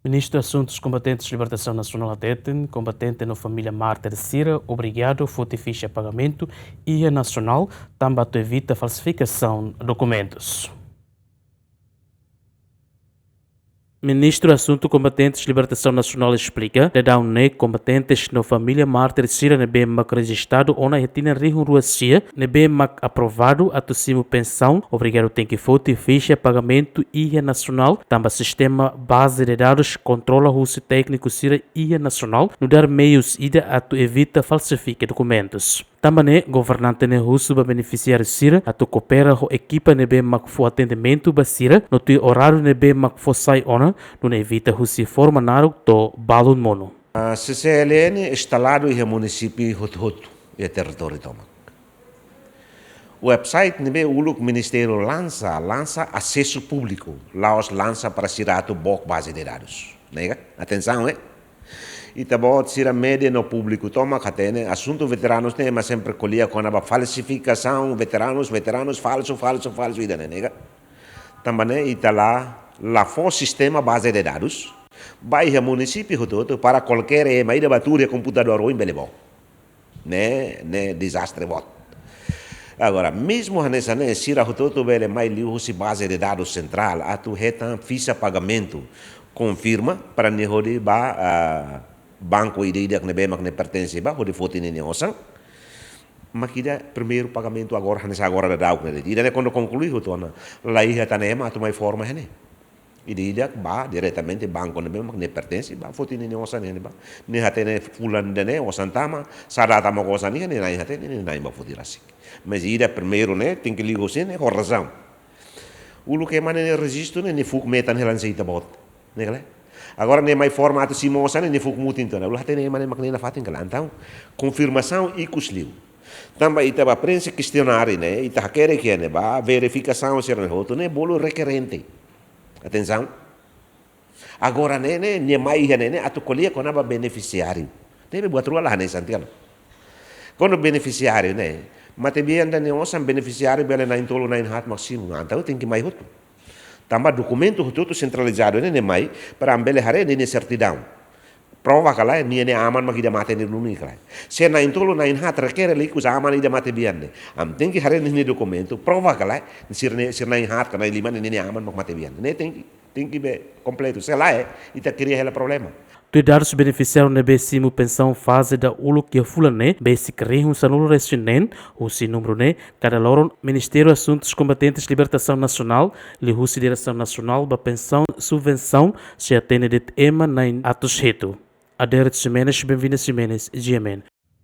Ministro de Assuntos Combatentes de Libertação Nacional Adeten, combatente na família Mártir Sira, obrigado, fortifica pagamento e a nacional, também evita falsificação de documentos. Ministro de Assuntos Combatentes de Libertação Nacional explica que dá combatentes na família Mártir Sira nebe mak registrado ou na retina Ruacia nebe mak aprovado a tossimo pensão, obrigado tem que fortifica pagamento e nacional, também sistema base de dados controla o técnico Sira e nacional, no dar meios ida a evita falsificar documentos. Também governante ne russo ba beneficiário Sira a coopera com equipa nebe mak fo atendimento ba Sira no tu horário nebe mak fo sai ona no evita russo forma naru to balon mono. A CCLN instalado em município Hut e território toma. O website nebe uluk ministério lança acesso público, lá os lança para Sirato bok base de dados. Nega? Atenção, e também tira média no público toma catene assunto veteranos né mas sempre colhia com a falsificação veteranos falso ida nega também e tá lá for sistema base de dados vai a município todo para qualquer email de batura computador ou embelebo né desastre bot agora mesmo nessa né sira todo bele mais liu se base de dados central atu retan ficha pagamento confirma para nehori ba banco ideia que ne pertence ba de foto nem osang makida primeiro pagamento agora nessa agora da dau né ida quando concluir o tona lá ia tanema tu mai forma né ideia ba diretamente banco ne pertence ba foto nem osang né ba ne hatene fulan dene osang tama sarata mo cosa ne nai hatene ne nai ba foto rasik mas ida primeiro né tem que ligar né com razão o lo que mane registro ne fuk metan helan seita bot né agora nem mais formato simosa nem fuk muito então ulah tem mais magnina fatin que então confirmação e cusliu também itaba prensa questionário né ita quer que né ba verificação se não hoto né bolo requerente atenção agora né mais né atu colher com aba beneficiário deve buat rua lá né santiago quando beneficiário né mate bien dan osan beneficiário bela na intolo na hat máximo então tem que mais hoto tambah documento tudo centralizado né mai para ambele hare ne certidão prova kala ni ne aman magida mate ne numi kala se na intolo na inhat requer ali kus aman ida mate bianne am tem que hare ne documento prova kala sir na inhat kana lima ne aman mag mate bianne ne tem que be completo se lá ita queria ela problema Tu dados beneficiário nebe simu pensão fase da ulu que fulane basic rehun sanulu resinen o si número ne cada loron Ministério Assuntos Combatentes de Libertação Nacional li husi direção nacional ba pensão subvenção se atende de ema na atos reto. Aderet Ximenes, bem-vinda Ximenes, GMN.